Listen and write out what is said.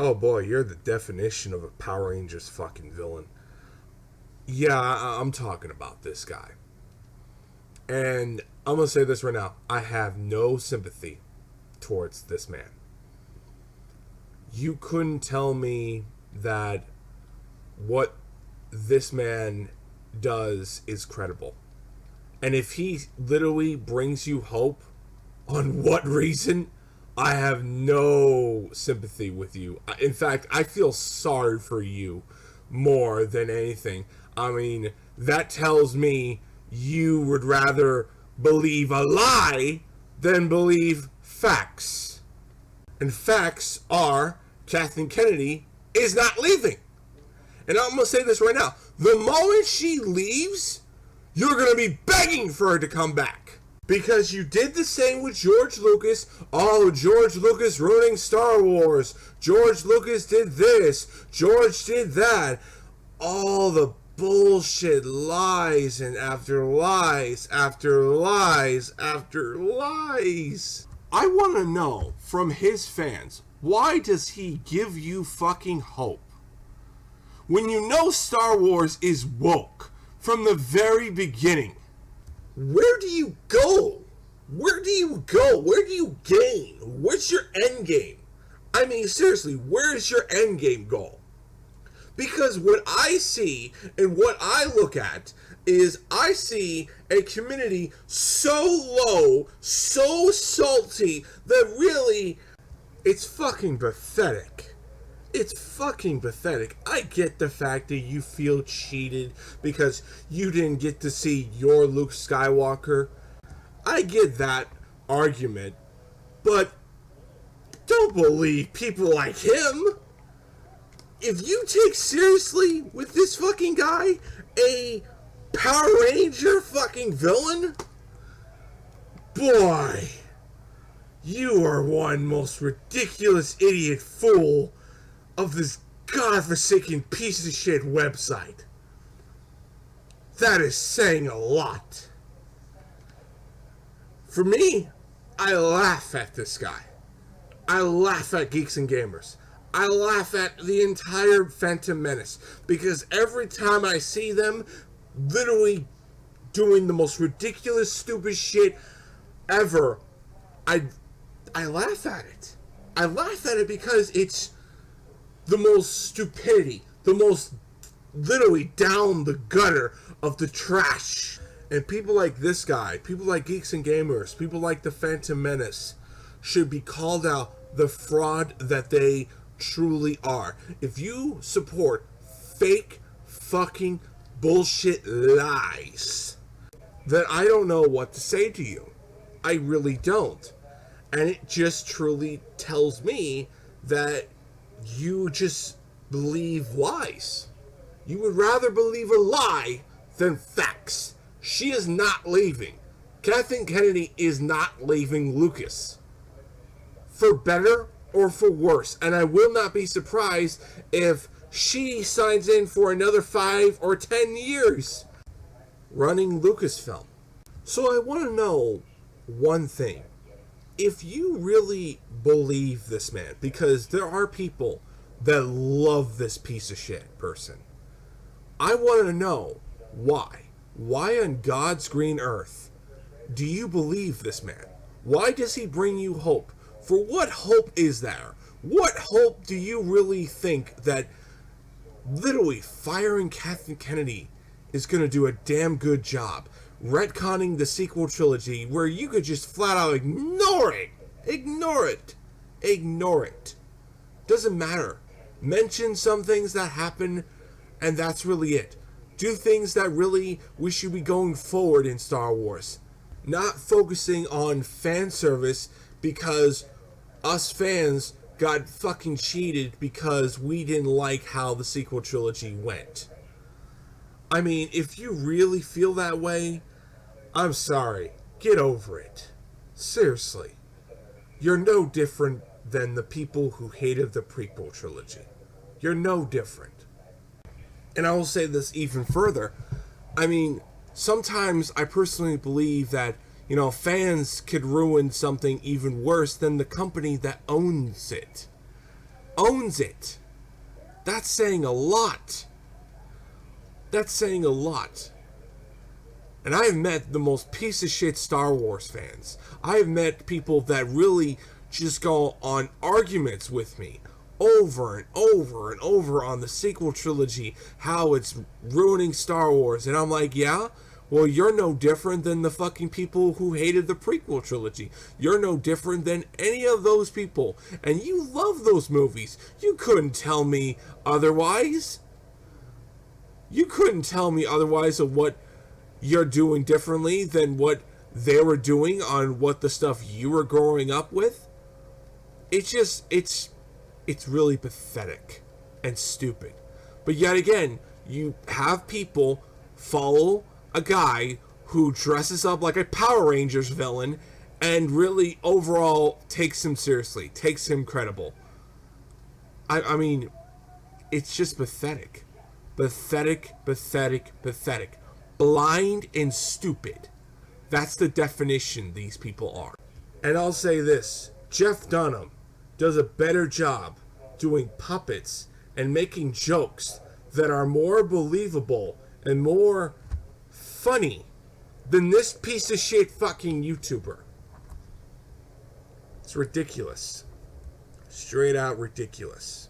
Oh boy, you're the definition of a Power Rangers fucking villain. Yeah, I'm talking about this guy. And I'm gonna say this right now. I have no sympathy towards this man. You couldn't tell me that what this man does is credible. And if he literally brings you hope, on what reason? I have no sympathy with you. In fact, I feel sorry for you more than anything. I mean, that tells me you would rather believe a lie than believe facts. And facts are Kathleen Kennedy is not leaving. And I'm going to say this right now. The moment she leaves, you're going to be begging for her to come back. Because you did the same with George Lucas. Oh, George Lucas ruining Star Wars. George Lucas did this. George did that. All the bullshit lies and after lies after lies after lies. I want to know from his fans, why does he give you fucking hope? When you know Star Wars is woke from the very beginning. Where do you go? Where do you go? Where do you gain? What's your end game? I mean, seriously, where is your end game goal? Because what I see and what I look at is I see a community so low, so salty, that really, it's fucking pathetic. It's fucking pathetic. I get the fact that you feel cheated because you didn't get to see your Luke Skywalker. I get that argument, but don't believe people like him. If you take seriously with this fucking guy a Power Ranger fucking villain, boy, you are one most ridiculous idiot fool of this godforsaken piece of shit website. That is saying a lot. For me, I laugh at this guy. I laugh at Geeks and Gamers. I laugh at the entire Phantom Menace. Because every time I see them literally doing the most ridiculous, stupid shit ever, I laugh at it. I laugh at it because it's the most stupidity, the most literally down the gutter of the trash. And people like this guy, people like Geeks and Gamers, people like the Phantom Menace should be called out the fraud that they truly are. If you support fake fucking bullshit lies, then I don't know what to say to you. I really don't. And it just truly tells me that you just believe lies. You would rather believe a lie than facts. She is not leaving. Kathleen Kennedy is not leaving Lucas. For better or for worse. And I will not be surprised if she signs in for another 5 or 10 years running Lucasfilm. So I want to know one thing. If you really believe this man, because there are people that love this piece of shit person, I want to know why. Why on God's green earth do you believe this man? Why does he bring you hope? For what hope is there? What hope do you really think that literally firing Kathleen Kennedy is going to do a damn good job? Retconning the sequel trilogy where you could just flat out ignore it. Ignore it. Ignore it. Doesn't matter. Mention some things that happen and that's really it. Do things that really we should be going forward in Star Wars. Not focusing on fan service because us fans got fucking cheated because we didn't like how the sequel trilogy went. I mean, if you really feel that way, I'm sorry. Get over it. Seriously. You're no different than the people who hated the prequel trilogy. You're no different. And I will say this even further. I mean, sometimes I personally believe that, fans could ruin something even worse than the company that owns it. owns it. That's saying a lot. That's saying a lot. And I have met the most piece of shit Star Wars fans. I have met people that really just go on arguments with me over and over and over on the sequel trilogy, how it's ruining Star Wars. And I'm like, yeah? Well, you're no different than the fucking people who hated the prequel trilogy. You're no different than any of those people. And you love those movies. You couldn't tell me otherwise. You couldn't tell me otherwise of what you're doing differently than what they were doing on what the stuff you were growing up with. It's really pathetic and stupid. But yet again, you have people follow a guy who dresses up like a Power Rangers villain and really overall takes him seriously, takes him credible. I mean, it's just pathetic. Pathetic, pathetic, pathetic. Blind and stupid. That's the definition these people are. And I'll say this, Jeff Dunham does a better job doing puppets and making jokes that are more believable and more funny than this piece of shit fucking YouTuber. It's ridiculous. Straight out ridiculous.